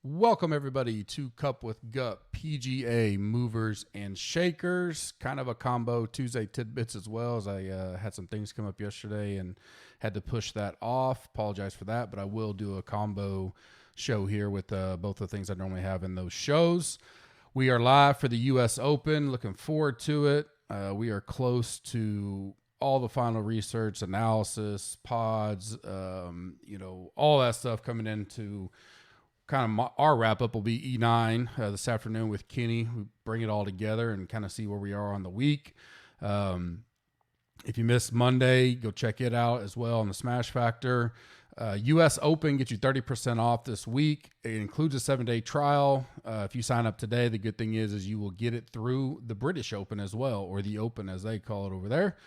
Welcome everybody to Cup with GUP, PGA movers and shakers. Kind of a combo Tuesday tidbits as well, as I had some things come up yesterday and had to push that off. Apologize for that, but I will do a combo show here with both the things I normally have in those shows. We are live for the U.S. Open. Looking forward to it. We are close to all the final research, analysis, pods, all that stuff coming into kind of our wrap up will be E9 this afternoon with Kenny. We bring it all together and kind of see where we are on the week. If you missed Monday, go check it out as well on the Smash Factor. U.S. Open gets you 30% off this week. It includes a 7-day trial. If you sign up today, the good thing is you will get it through the British Open as well, or the Open as they call it over there.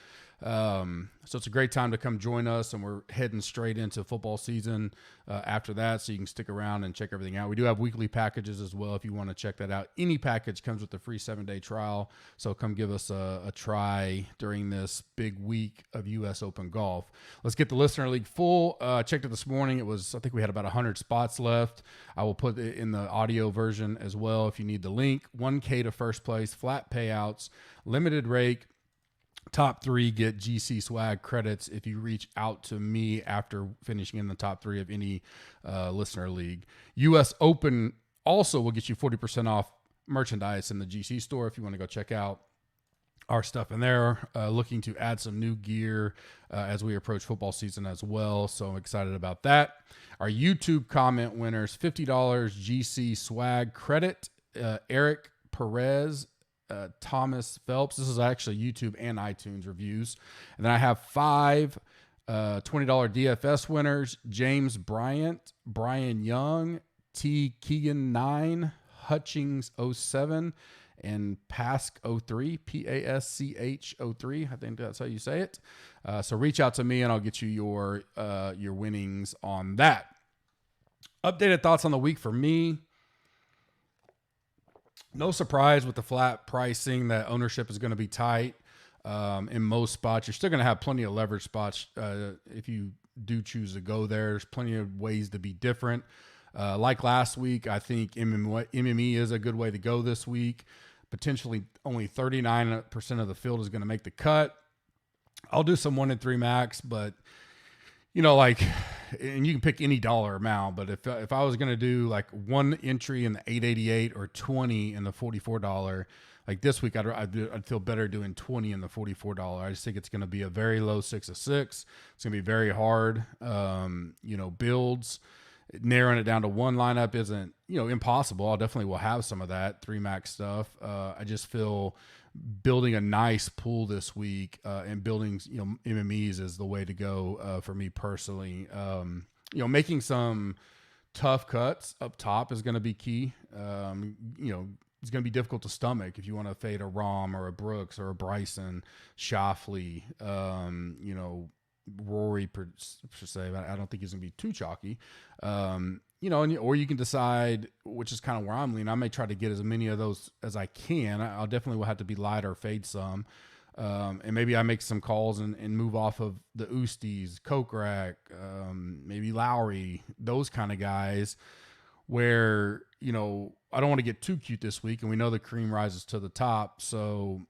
So it's a great time to come join us, and we're heading straight into football season after that, so you can stick around and check everything out. We do have weekly packages as well if you want to check that out. Any package comes with a free 7-day trial, so come give us a try during this big week of U.S. Open golf. Let's get the Listener League full. Checked it this morning. I think we had about 100 spots left. I will put it in the audio version as well if you need the link. $1K to first place, flat payouts, limited rake. Top 3 get GC swag credits if you reach out to me after finishing in the top 3 of any listener league. U.S. Open also will get you 40% off merchandise in the GC store if you want to go check out our stuff in there. Looking to add some new gear as we approach football season as well, so I'm excited about that. Our YouTube comment winners, $50 GC swag credit, Eric Perez, Thomas Phelps. This is actually YouTube and iTunes reviews. And then I have 5 $20 DFS winners: James Bryant, Brian Young, T. Keegan 9, Hutchings 07, and Pask 03, Pasch 03. I think that's how you say it. So reach out to me and I'll get you your winnings on that. Updated thoughts on the week for me. No surprise with the flat pricing that ownership is going to be tight in most spots. You're still going to have plenty of leverage spots if you do choose to go there. There's plenty of ways to be different. Like last week, I think MME is a good way to go this week. Potentially only 39% of the field is going to make the cut. I'll do some 1 and 3 max, but and you can pick any dollar amount, but if I was going to do like 1 entry in the $888 or 20 in the $44, like this week, I'd feel better doing 20 in the $44. I just think it's going to be a very low 6 of 6. It's going to be very hard. Builds, narrowing it down to 1 lineup isn't, impossible. I definitely will have some of that 3 max stuff. I just feel building a nice pool this week and building MMEs is the way to go for me personally. Making some tough cuts up top is going to be key. It's going to be difficult to stomach if you want to fade a Rahm or a Brooks or a Bryson, Schauffele, Rory per se. I don't think he's going to be too chalky. Or you can decide, which is kind of where I'm leaning. I may try to get as many of those as I can. I'll definitely will have to be light or fade some. And maybe I make some calls and move off of the Oosties, Kokrak, maybe Lowry, those kind of guys where, I don't want to get too cute this week. And we know the cream rises to the top. So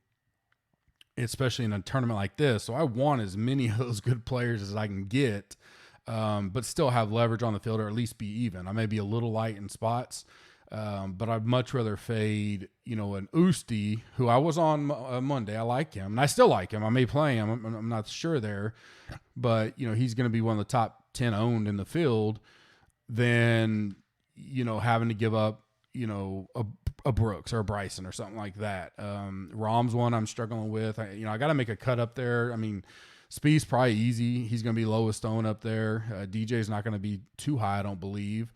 especially in a tournament like this. So I want as many of those good players as I can get. But still have leverage on the field, or at least be even. I may be a little light in spots, but I'd much rather fade, an Oosty, who I was on Monday. I like him, and I still like him. I may play him. I'm not sure there, but, he's going to be one of the top 10 owned in the field, than, having to give up, a Brooks or a Bryson or something like that. Rahm's one I'm struggling with. I got to make a cut up there. I mean, Spieth's probably easy. He's going to be lowest owned up there. DJ's not going to be too high, I don't believe.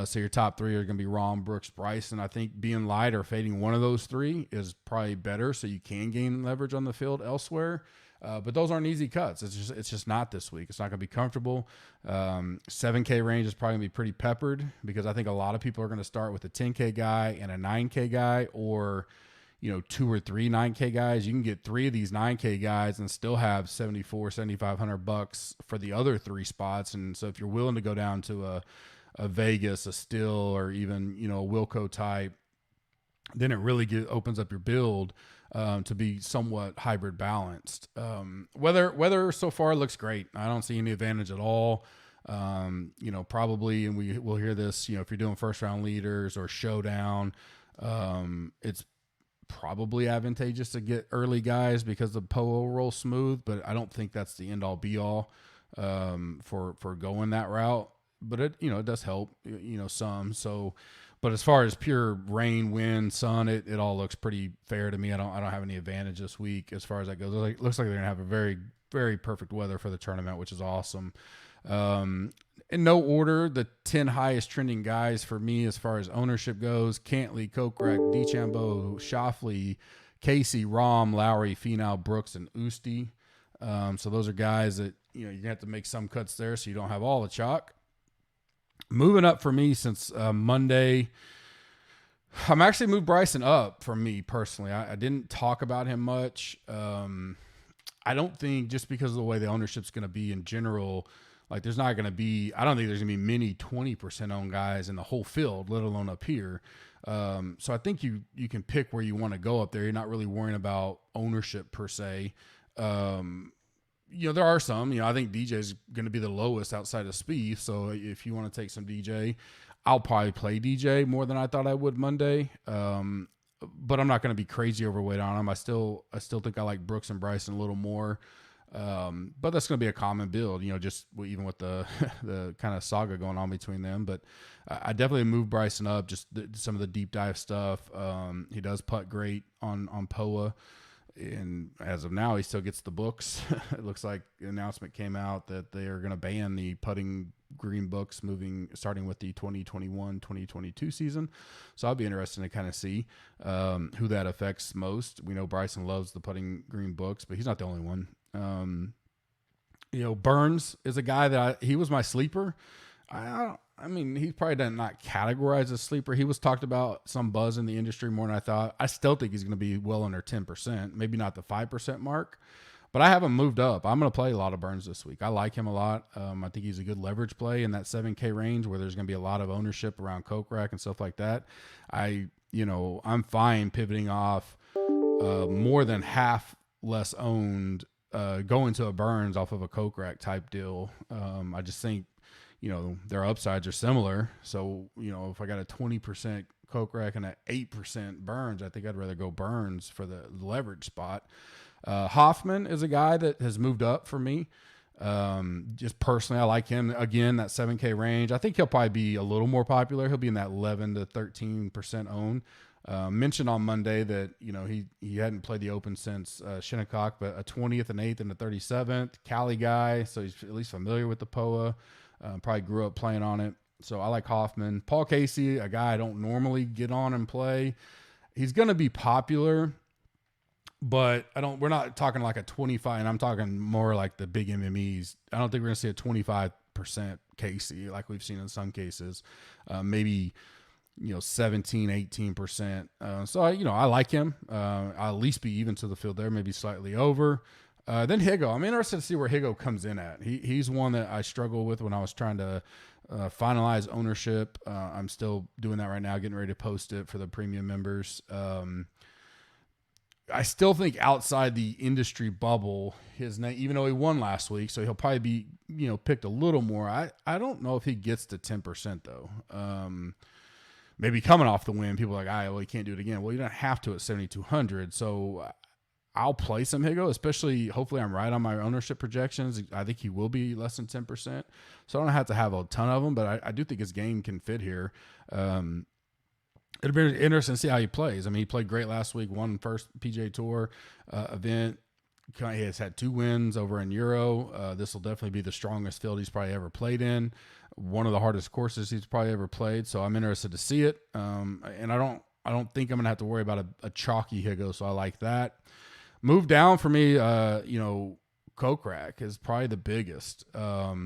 So your top 3 are going to be Rahm, Brooks, Bryson. I think being light or fading one of those 3 is probably better, so you can gain leverage on the field elsewhere. But those aren't easy cuts. It's just not this week. It's not going to be comfortable. 7K range is probably going to be pretty peppered, because I think a lot of people are going to start with a 10K guy and a 9K guy, or 2 or 3 9K guys. You can get 3 of these 9K guys and still have $7,500 for the other 3 spots. And so if you're willing to go down to a Vegas, a Still, or even, a Wilco type, then it really opens up your build to be somewhat hybrid balanced. Weather so far looks great. I don't see any advantage at all. Probably, and we'll hear this, if you're doing first round leaders or showdown, it's probably advantageous to get early guys because the POA will roll smooth, but I don't think that's the end all be all for going that route. But it does help, some. So, but as far as pure rain, wind, sun, it all looks pretty fair to me. I don't have any advantage this week as far as that goes. It looks like they're gonna have a very, very perfect weather for the tournament, which is awesome. In no order, the 10 highest trending guys for me as far as ownership goes: Cantley, Kokrak, DeChambeau, Schauffele, Casey, Rahm, Lowry, Finau, Brooks, and Usti. So those are guys that, you're going to have to make some cuts there so you don't have all the chalk. Moving up for me since Monday, I'm actually moved Bryson up for me personally. I didn't talk about him much. I don't think, just because of the way the ownership's going to be in general, like I don't think there's going to be many 20% owned guys in the whole field, let alone up here. So I think you can pick where you want to go up there. You're not really worrying about ownership per se. There are some, I think DJ is going to be the lowest outside of Spieth. So if you want to take some DJ, I'll probably play DJ more than I thought I would Monday. But I'm not going to be crazy overweight on him. I still think I like Brooks and Bryson a little more. But that's going to be a common build, just even with the the kind of saga going on between them. But I definitely moved Bryson up, just some of the deep dive stuff. He does putt great on POA. And as of now, he still gets the books. It looks like the announcement came out that they are going to ban the putting green books starting with the 2021-2022 season. So I'll be interested to kind of see who that affects most. We know Bryson loves the putting green books, but he's not the only one. Burns is a guy that he was my sleeper. He's probably not categorized as sleeper. He was talked about some buzz in the industry more than I thought. I still think he's going to be well under 10%, maybe not the 5% mark, but I haven't moved up. I'm going to play a lot of Burns this week. I like him a lot. I think he's a good leverage play in that 7K range where there's going to be a lot of ownership around Kokrak and stuff like that. I'm fine pivoting off more than half less owned, going to a Burns off of a Kokrak type deal. I just think, their upsides are similar. So, if I got a 20% Kokrak and an 8% Burns, I think I'd rather go Burns for the leverage spot. Hoffman is a guy that has moved up for me. Just personally, I like him. Again, that 7K range. I think he'll probably be a little more popular. He'll be in that 11 to 13% owned. Mentioned on Monday that, he hadn't played the Open since Shinnecock, but a 20th and 8th and a 37th. Cali guy, so he's at least familiar with the POA. Probably grew up playing on it. So I like Hoffman. Paul Casey, a guy I don't normally get on and play. He's going to be popular, but we're not talking like a 25, and I'm talking more like the big MMEs. I don't think we're going to see a 25% Casey like we've seen in some cases. Maybe, 17, 18%. So I like him. I'll at least be even to the field there, maybe slightly over. Then Higo. I'm interested to see where Higo comes in at. He's one that I struggle with when I was trying to finalize ownership. I'm still doing that right now, getting ready to post it for the premium members. I still think outside the industry bubble, his name, even though he won last week, so he'll probably be, picked a little more. I don't know if he gets to 10% though. Maybe coming off the win, people are like, he can't do it again. Well, you don't have to at 7,200. So I'll play some Higo, especially hopefully I'm right on my ownership projections. I think he will be less than 10%. So I don't have to have a ton of them, but I do think his game can fit here. It'll be interesting to see how he plays. He played great last week, won first PGA Tour event. He has had 2 wins over in Euro. This will definitely be the strongest field he's probably ever played in. One of the hardest courses he's probably ever played. So I'm interested to see it. And I don't think I'm going to have to worry about a chalky Higo. So I like that. Move down for me, Kokrak is probably the biggest. I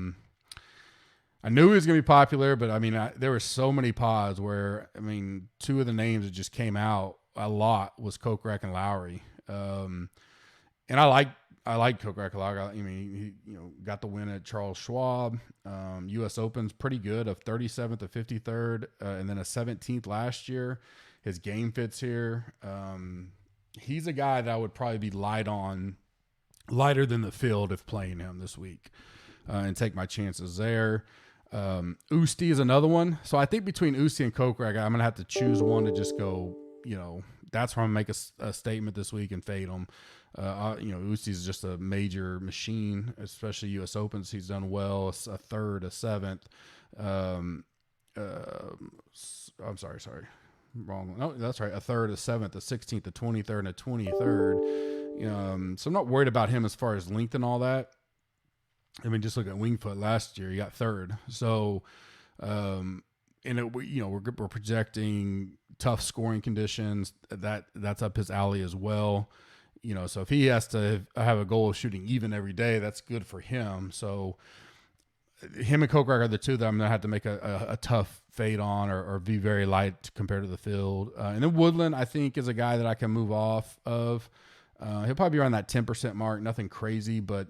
knew he was going to be popular, but there were so many pods where, 2 of the names that just came out a lot was Kokrak and Lowry. And I like I like Kokrak a lot. I mean, he got the win at Charles Schwab. U.S. Open's pretty good, of 37th to 53rd, and then a 17th last year. His game fits here. He's a guy that I would probably be lighter than the field if playing him this week, and take my chances there. Usti is another one. So I think between Usti and Kokrak, I'm going to have to choose one to just go, that's where I'm going to make a statement this week and fade him. Usti is just a major machine, especially U.S. Opens. He's done well, a third, a seventh. I'm sorry. Wrong. No, that's right. A third, a seventh, a 16th, a 23rd, and a 23rd. So I'm not worried about him as far as length and all that. I mean, just look at Wingfoot last year; he got third. So, we're projecting tough scoring conditions. That's up his alley as well. So if he has to have a goal of shooting even every day, that's good for him. So, him and Kokrak are the two that I'm gonna have to make a tough fade on or be very light compared to the field. And then Woodland, I think, is a guy that I can move off of. He'll probably be around that 10% mark, nothing crazy, but.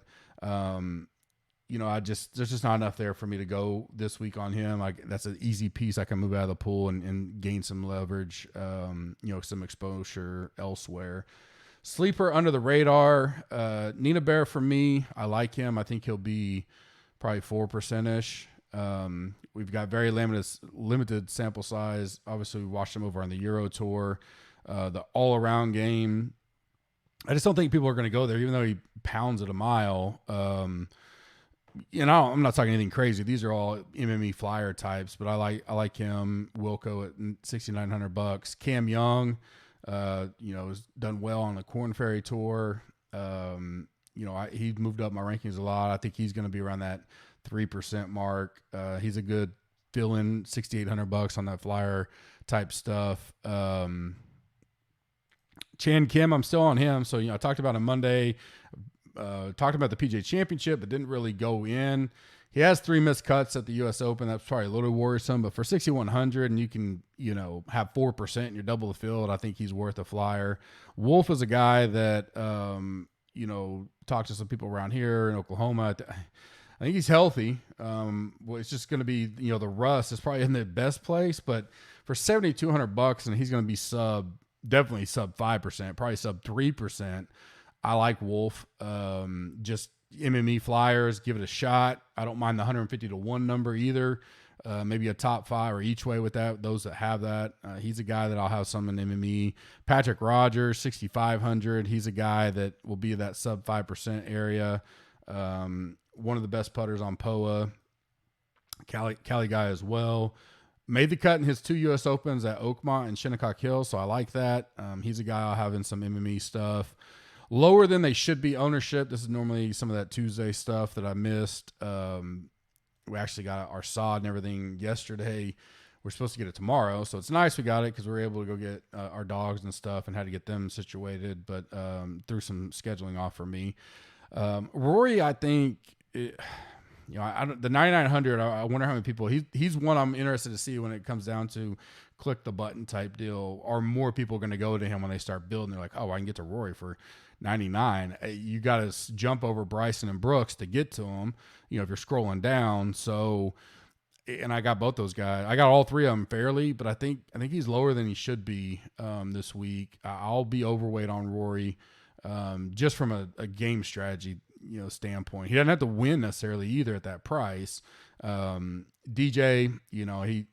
There's just not enough there for me to go this week on him. That's an easy piece I can move out of the pool and gain some leverage, some exposure elsewhere. Sleeper under the radar, Nina Bear for me. I like him. I think he'll be probably 4%-ish. We've got very limited sample size. Obviously, we watched him over on the Euro Tour. The all-around game, I just don't think people are going to go there, even though he pounds at a mile. I'm not talking anything crazy. These are all MME flyer types, but I like him. Wilco at $6,900. Cam Young, has done well on the Korn Ferry Tour. He moved up my rankings a lot. I think he's going to be around that 3% mark. He's a good fill-in, $6,800 on that flyer type stuff. Chan Kim, I'm still on him. So, I talked about him Monday. Talked about the PGA Championship, but didn't really go in. He has 3 missed cuts at the U.S. Open. That's probably a little worrisome, but for 6,100 and you can, have 4% and you're double the field, I think he's worth a flyer. Wolf is a guy that, talked to some people around here in Oklahoma. I think he's healthy. It's just going to be, the rust is probably in the best place, but for $7,200 and he's going to be definitely sub 5%, probably sub 3%. I like Wolf. Just MME flyers, give it a shot. I don't mind the 150 to 1 number either. Maybe a top 5 or each way with that. Those that have that, he's a guy that I'll have some in MME. Patrick Rogers, 6,500. He's a guy that will be that sub 5% area. One of the best putters on POA. Cali guy as well. Made the cut in his 2 U.S. Opens at Oakmont and Shinnecock Hills, so I like that. He's a guy I'll have in some MME stuff. Lower than they should be ownership. This is normally some of that Tuesday stuff that I missed. We actually got our sod and everything yesterday. We're supposed to get it tomorrow, so it's nice we got it because we were able to go get our dogs and stuff and had to get them situated, but through some scheduling off for me. Rory, I think, the 9,900, I wonder how many people, he's one I'm interested to see when it comes down to click the button type deal. Are more people going to go to him when they start building? They're like, oh, I can get to Rory for 99. You got to jump over Bryson and Brooks to get to him, if you're scrolling down. So, and I got both those guys. I got all 3 of them fairly, but I think he's lower than he should be this week. I'll be overweight on Rory just from a game strategy standpoint. He doesn't have to win necessarily either at that price. DJ,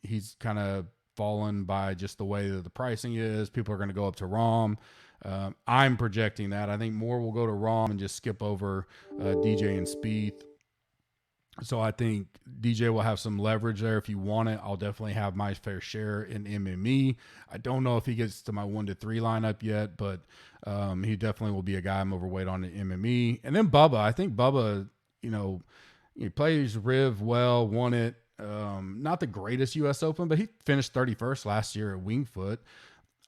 he's kind of fallen by just the way that the pricing is. People are going to go up to Rahm. I'm projecting that. I think more will go to Rahm and just skip over DJ and Spieth. So I think DJ will have some leverage there. If you want it, I'll definitely have my fair share in MME. I don't know if he gets to my 1 to 3 lineup yet, but he definitely will be a guy I'm overweight on in MME. And then Bubba. I think Bubba, he plays Riv well, won it. Not the greatest U.S. Open, but he finished 31st last year at Wingfoot.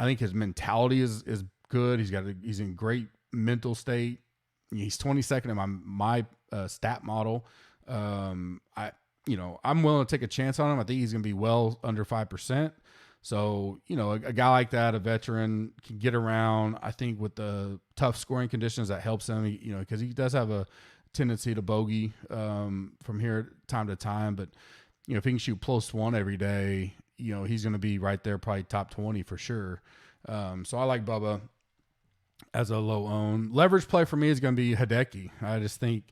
I think his mentality is good. He's in great mental state. He's 22nd in my stat model. I'm willing to take a chance on him. I think he's going to be well under 5%. So, a guy like that, a veteran, can get around. I think with the tough scoring conditions, that helps him, because he does have a tendency to bogey from here time to time. But, if he can shoot +1 every day, he's going to be right there, probably top 20 for sure. So I like Bubba as a low own. Leverage play for me is going to be Hideki. I just think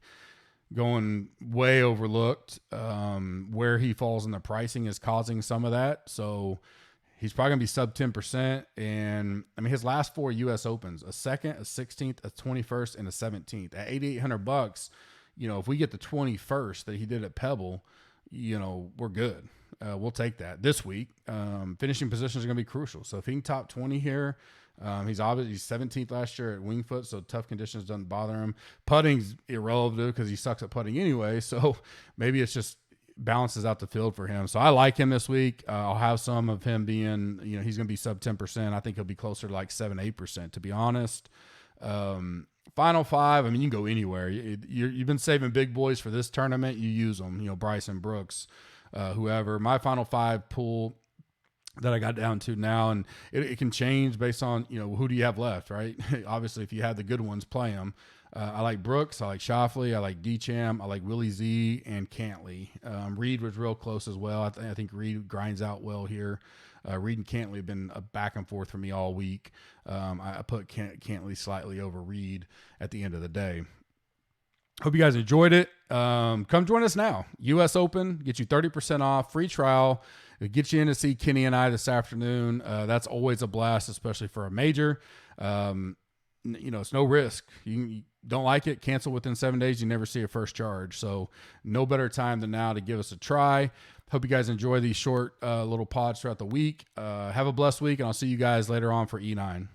going way overlooked. Where he falls in the pricing is causing some of that. So he's probably going to be sub 10%. And I mean, his last 4 U.S. Opens, a 2nd, a 16th, a 21st, and a 17th at $8,800. If we get the 21st that he did at Pebble, we're good. We'll take that this week. Finishing positions are going to be crucial. So if he can top 20 here, he's 17th last year at Winged Foot, so tough conditions doesn't bother him. Putting's irrelevant because he sucks at putting anyway. So maybe it's just balances out the field for him. So I like him this week. I'll have some of him being, he's going to be sub 10%. I think he'll be closer to like 7-8%, to be honest. Final 5, I mean, you can go anywhere. You've been saving big boys for this tournament. You use them, Bryson, Brooks, whoever. My final 5 pool that I got down to now, and it can change based on, who do you have left, right? Obviously, if you have the good ones, play them. I like Brooks. I like Schauffele. I like Decham. I like Willie Z and Cantley. Reed was real close as well. I think Reed grinds out well here. Reed and Cantley have been a back and forth for me all week. I put Cantley slightly over Reed at the end of the day. Hope you guys enjoyed it. Come join us now. U.S. Open, get you 30% off, free trial. It'll get you in to see Kenny and I this afternoon. That's always a blast, especially for a major. It's no risk. You don't like it, cancel within 7 days. You never see a first charge. So no better time than now to give us a try. Hope you guys enjoy these short little pods throughout the week. Have a blessed week, and I'll see you guys later on for E9.